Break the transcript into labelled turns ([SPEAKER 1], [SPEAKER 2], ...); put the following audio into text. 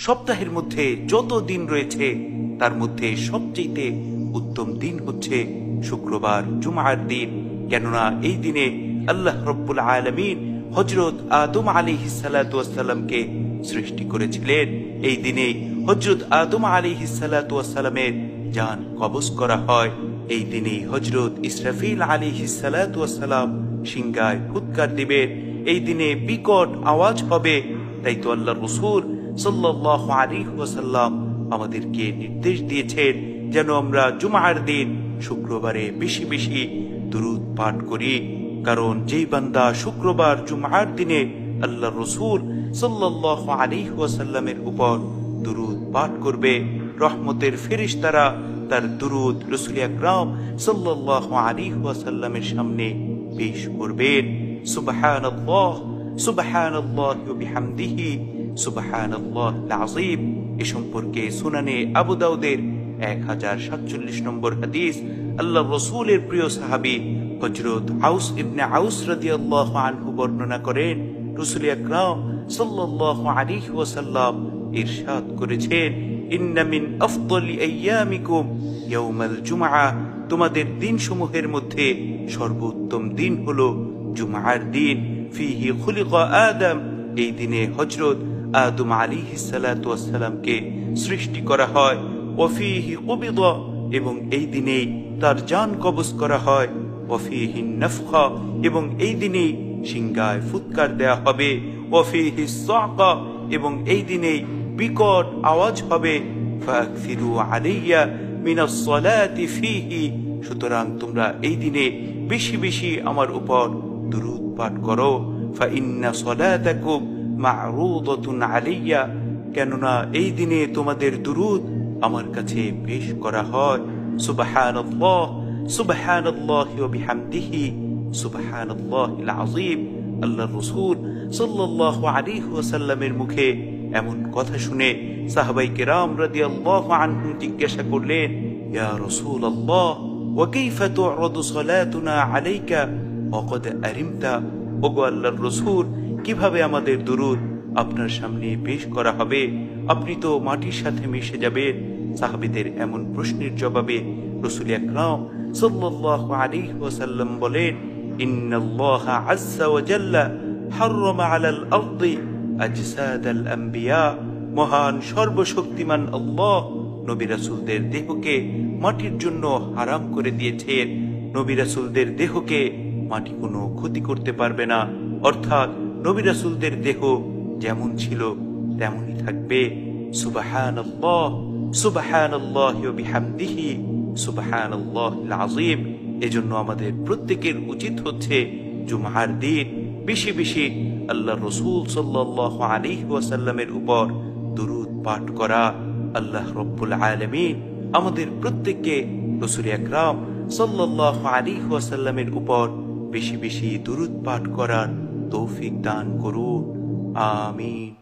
[SPEAKER 1] সপ্তাহের মধ্যে যত দিন রয়েছে তার মধ্যে সবচেয়ে উত্তম দিন হচ্ছে শুক্রবার, জুমার দিন। কেননা এই দিনে আল্লাহ রব্বুল আলামিন হযরত আদম আলাইহিস সালাতু ওয়াস সালামকে সৃষ্টি করেছিলেন। এই দিনে হযরত আদম আলাইহিস সালাতু ওয়াস সালামের জান কবজ করা হয়। এই দিনে হযরত ইসরাফিল আলাইহিস সালাতু ওয়াস সালাম সিংহায় ফুৎকার দিবেন। এই দিনে বিকট আওয়াজ হবে। তাই তো আল্লাহর রাসূল সাল্লাল্লাহু আলাইহি ওয়াসাল্লাম আমাদেরকে নির্দেশ দিয়েছেন যেন আমরা জুমার দিন, শুক্রবারে বেশি বেশি দুরূদ পাঠ করি। কারণ যেই বান্দা শুক্রবার, জুমার দিনে আল্লাহর রাসূল সাল্লাল্লাহু আলাইহি ওয়াসাল্লামের উপর দুরূদ পাঠ করবে, রহমতের ফেরেশতারা তার দুরূদ রাসূল আকরাম সাল্লাল্লাহু আলাইহি ওয়াসাল্লামের সামনে পেশ করবেন। সুবহানাল্লাহ, সুবহানাল্লাহি ওয়া বিহামদিহি, সুবহানাল্লাহিল আযীম। এ সম্পর্কে সুনানে আবু দাউদের 1047 নম্বর হাদিস। আল্লাহর রাসূলের প্রিয় সাহাবী হযরত আউস ইবনে আউস রাদিয়াল্লাহু আনহু বর্ণনা করেন, রাসূল আকরাম সাল্লাল্লাহু আলাইহি ওয়াসাল্লাম ইরশাদ করেছেন, ইন্না মিন আফদলি আইয়ামিকুম ইয়াউমাল জুমআ, তোমাদের দিনসমূহের মধ্যে সর্বোত্তম দিন হলো জুমার দিন। ফিহি খুলিকা আদম, এই দিনে হযরত আদম আলাইহিস সালাতু ওয়াস সালামকে সৃষ্টি করা হয়। ওয়া ফিহি কুবিদা, এবং এই দিনেই তার জান কবজ করা হয়। ওয়া ফিহি নাফখা, এবং এই দিনেই সিংহায় ফুৎকার দেয়া হবে। ওয়া ফিহি সাকা, এবং এই দিনেই বিকট আওয়াজ হবে। ফাকফিরু আলাইয়া মিনাস সালাতি ফিহি, সুতরাং তোমরা এই দিনে বেশি বেশি আমার উপর দুরূদ পাঠ করো। ফা ইন্না সালাতাকুম মা'রুদাতুন আলাইয়া, কেননা এই দিনে তোমাদের দুরূদ আমার কাছে পেশ করা হয়। সুবহানাল্লাহ, সুবহানাল্লাহি ওয়া বিহামদিহি, সুবহানাল্লাহিল আযীম। আল্লাহর রাসূল সাল্লাল্লাহু আলাইহি ওয়াসাল্লামের মুখে এমন কথা শুনে সাহাবায়ে কেরাম রাদিয়াল্লাহু আনহুম জিজ্ঞাসা করলেন, ইয়া রাসূলুল্লাহ, ওয়া কাইফা তু'রাদু সালাতুনা আলাইকা ওয়া ক্বাদ আরিমতা, ওগো আল্লাহর রাসূল, কিভাবে আমাদের দুরূদ আপনার সামনে পেশ করা হবে? আপনি তো মাটির সাথে মিশে যাবেন। সাহাবীদের এমন প্রশ্নের জবাবে রাসূল আকরাম সাল্লাল্লাহু আলাইহি ওয়াসাল্লাম বলেন, ইন্নাল্লাহা আযযা ওয়া জাল্লা হাররামা আলাল আরদি আজসাদাল আম্বিয়া, মহান সর্বশক্তিমান আল্লাহ নবী রাসূলদের দেহকে মাটির জন্য হারাম করে দিয়েছেন। নবী রাসূলদের দেহকে মাটি কোনো ক্ষতি করতে পারবে না, অর্থাৎ নবী রাসূলদের দেহ যেমন ছিল তেমনই থাকবে। সুবহানাল্লাহ, সুবহানাল্লাহি ওয়া বিহামদিহি, সুবহানাল্লাহিল আযীম। এজন্য আমাদের প্রত্যেকের উচিত হচ্ছে জুমার দিন বেশি বেশি আল্লাহর রাসূল সাল্লাল্লাহু আলাইহি ওয়াসাল্লামের উপর দুরূদ পাঠ করা। আল্লাহ রব্বুল আলামিন আমাদের প্রত্যেককে রাসূল আকরাম সাল্লাল্লাহু আলাইহি ওয়াসাল্লামের উপর বেশি বেশি দুরূদ পাঠ করার তৌফিক দান করুন। আমিন।